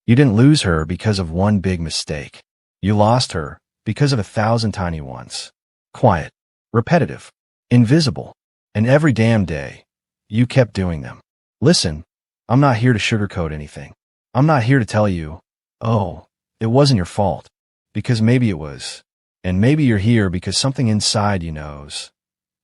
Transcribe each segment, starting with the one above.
You didn't lose her because of one big mistake. You lost her because of 1,000 tiny ones. Quiet, repetitive, invisible, and every damn day, you kept doing them. Listen, I'm not here to sugarcoat anything. I'm not here to tell you, oh, it wasn't your fault, because maybe it was. And maybe you're here because something inside you knows.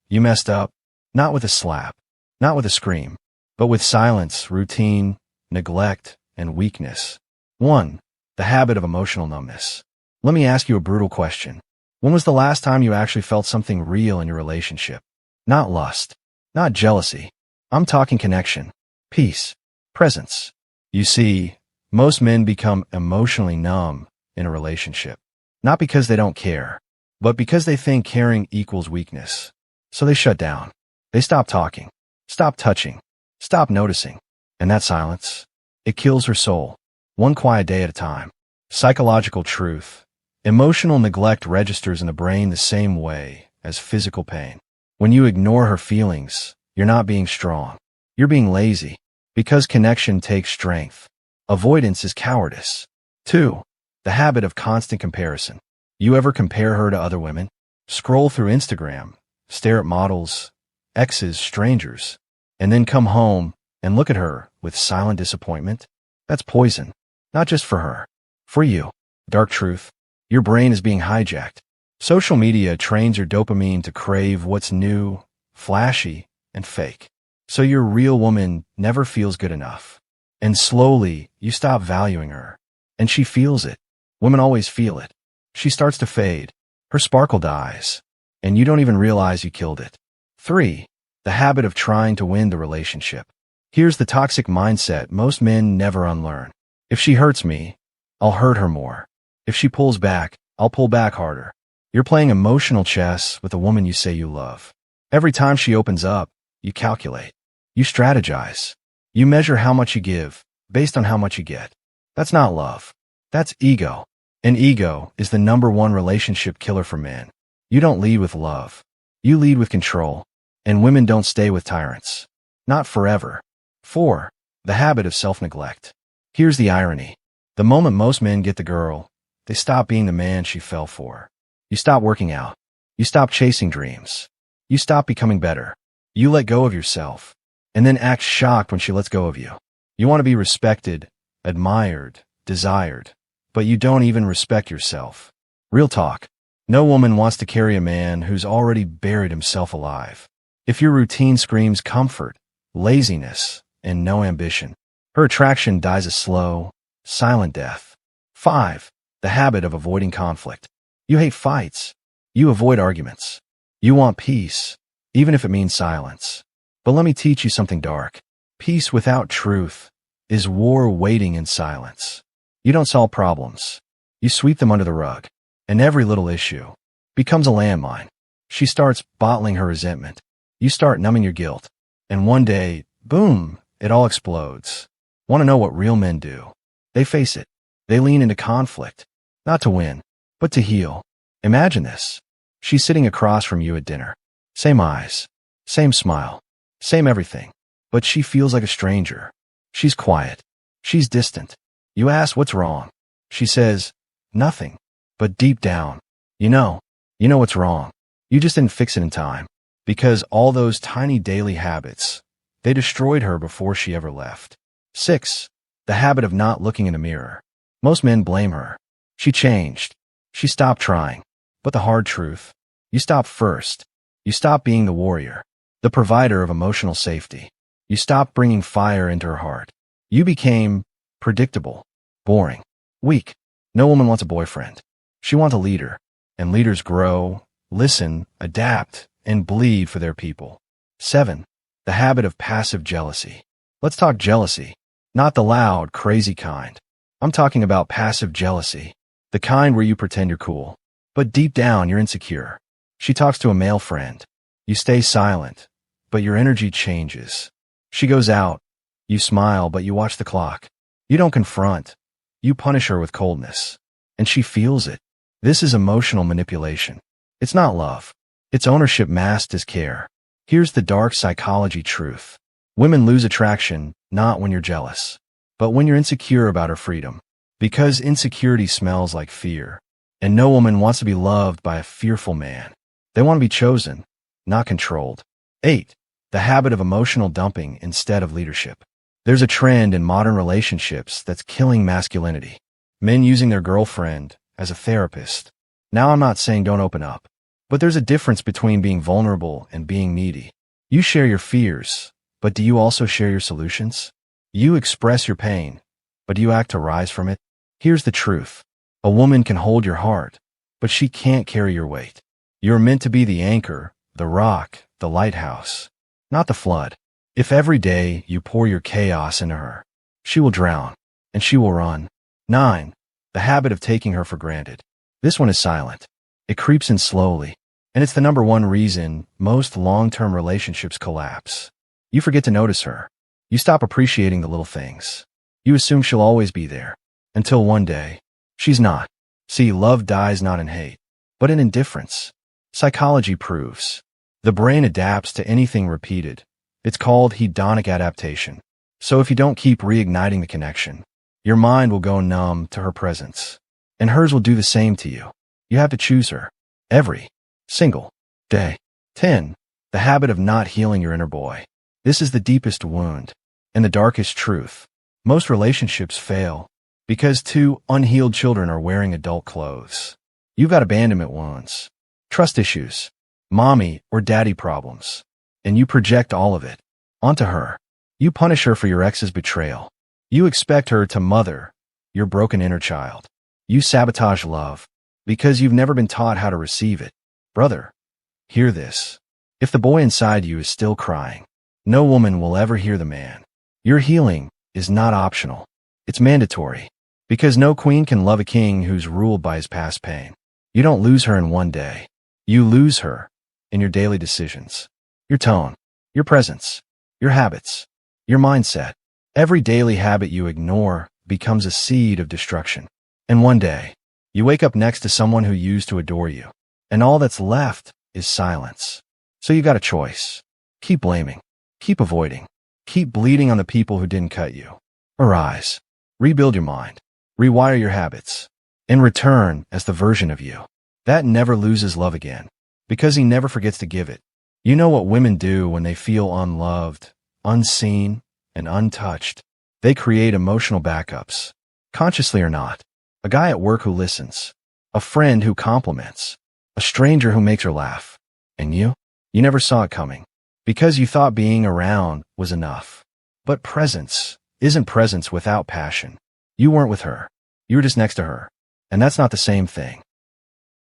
You messed up, not with a slap, not with a scream, but with silence, routine, neglect, and weakness. 1. The habit of emotional numbness. Let me ask you a brutal question. When was the last time you actually felt something real in your relationship? Not lust, not jealousy. I'm talking connection, peace, presence. You see, most men become emotionally numb in a relationship, not because they don't care, but because they think caring equals weakness. So they shut down. They stop talking, stop touching, stop noticing. And that silence, it kills her soul, one quiet day at a time. Psychological truth. Emotional neglect registers in the brain the same way as physical pain. When you ignore her feelings, you're not being strong. You're being lazy, because connection takes strength. Avoidance is cowardice. 2. The habit of constant comparison. You ever compare her to other women? Scroll through Instagram, stare at models, exes, strangers, and then come home and look at her with silent disappointment? That's poison, not just for her, for you. Dark truth. Your brain is being hijacked. Social media trains your dopamine to crave what's new, flashy, and fake. So your real woman never feels good enough. And slowly, you stop valuing her. And she feels it. Women always feel it. She starts to fade. Her sparkle dies. And you don't even realize you killed it. 3. The habit of trying to win the relationship. Here's the toxic mindset most men never unlearn. If she hurts me, I'll hurt her more. If she pulls back, I'll pull back harder. You're playing emotional chess with a woman you say you love. Every time she opens up, you calculate. You strategize. You measure how much you give based on how much you get. That's not love. That's ego. And ego is the #1 relationship killer for men. You don't lead with love. You lead with control. And women don't stay with tyrants. Not forever. 4. The habit of self-neglect. Here's the irony. The moment most men get the girl, they stop being the man she fell for. You stop working out. You stop chasing dreams. You stop becoming better. You let go of yourself, and then act shocked when she lets go of you. You want to be respected, admired, desired, but you don't even respect yourself. Real talk. No woman wants to carry a man who's already buried himself alive. If your routine screams comfort, laziness, and no ambition, her attraction dies a slow, silent death. 5. The habit of avoiding conflict. You hate fights. You avoid arguments. You want peace, even if it means silence. But let me teach you something dark. Peace without truth is war waiting in silence. You don't solve problems. You sweep them under the rug, and every little issue becomes a landmine. She starts bottling her resentment. You start numbing your guilt. And one day, boom, it all explodes. Want to know what real men do? They face it. They lean into conflict, not to win, but to heal. Imagine this. She's sitting across from you at dinner. Same eyes, same smile, same everything. But she feels like a stranger. She's quiet. She's distant. You ask what's wrong. She says, nothing. But deep down, you know what's wrong. You just didn't fix it in time. Because all those tiny daily habits, they destroyed her before she ever left. 6. The habit of not looking in the mirror. Most men blame her. She changed. She stopped trying. But the hard truth, you stopped first. You stopped being the warrior, the provider of emotional safety. You stopped bringing fire into her heart. You became predictable, boring, weak. No woman wants a boyfriend. She wants a leader. And leaders grow, listen, adapt, and bleed for their people. 7. The habit of passive jealousy. Let's talk jealousy. Not the loud, crazy kind. I'm talking about passive jealousy. The kind where you pretend you're cool, but deep down you're insecure. She talks to a male friend. You stay silent, but your energy changes. She goes out. You smile, but you watch the clock. You don't confront. You punish her with coldness. And she feels it. This is emotional manipulation. It's not love. It's ownership masked as care. Here's the dark psychology truth. Women lose attraction not when you're jealous, but when you're insecure about her freedom. Because insecurity smells like fear, and no woman wants to be loved by a fearful man. They want to be chosen, not controlled. 8. The habit of emotional dumping instead of leadership. There's a trend in modern relationships that's killing masculinity. Men using their girlfriend as a therapist. Now, I'm not saying don't open up, but there's a difference between being vulnerable and being needy. You share your fears, but do you also share your solutions? You express your pain, but do you act to rise from it? Here's the truth. A woman can hold your heart, but she can't carry your weight. You're meant to be the anchor, the rock, the lighthouse, not the flood. If every day you pour your chaos into her, she will drown, and she will run. 9. The habit of taking her for granted. This one is silent. It creeps in slowly, and it's the number one reason most long-term relationships collapse. You forget to notice her. You stop appreciating the little things. You assume she'll always be there, until one day, she's not. See, love dies not in hate, but in indifference. Psychology proves the brain adapts to anything repeated. It's called hedonic adaptation. So if you don't keep reigniting the connection, your mind will go numb to her presence, and hers will do the same to you. You have to choose her every single day. 10. The habit of not healing your inner boy. This is the deepest wound and the darkest truth. Most relationships fail because two unhealed children are wearing adult clothes. You've got abandonment wounds, trust issues, mommy or daddy problems, and you project all of it onto her. You punish her for your ex's betrayal. You expect her to mother your broken inner child. You sabotage love because you've never been taught how to receive it. Brother, hear this. If the boy inside you is still crying, no woman will ever hear the man. Your healing is not optional. It's mandatory. Because no queen can love a king who's ruled by his past pain. You don't lose her in one day. You lose her in your daily decisions, your tone, your presence, your habits, your mindset. Every daily habit you ignore becomes a seed of destruction. And one day, you wake up next to someone who used to adore you, and all that's left is silence. So you got a choice. Keep blaming, keep avoiding, keep bleeding on the people who didn't cut you. Arise, rebuild your mind, rewire your habits, and return as the version of you that never loses love again, because he never forgets to give it. You know what women do when they feel unloved, unseen, and untouched? They create emotional backups, consciously or not. A guy at work who listens, a friend who compliments, a stranger who makes her laugh. And you never saw it coming, because you thought being around was enough. But presence isn't presence without passion. You weren't with her. You were just next to her. And that's not the same thing.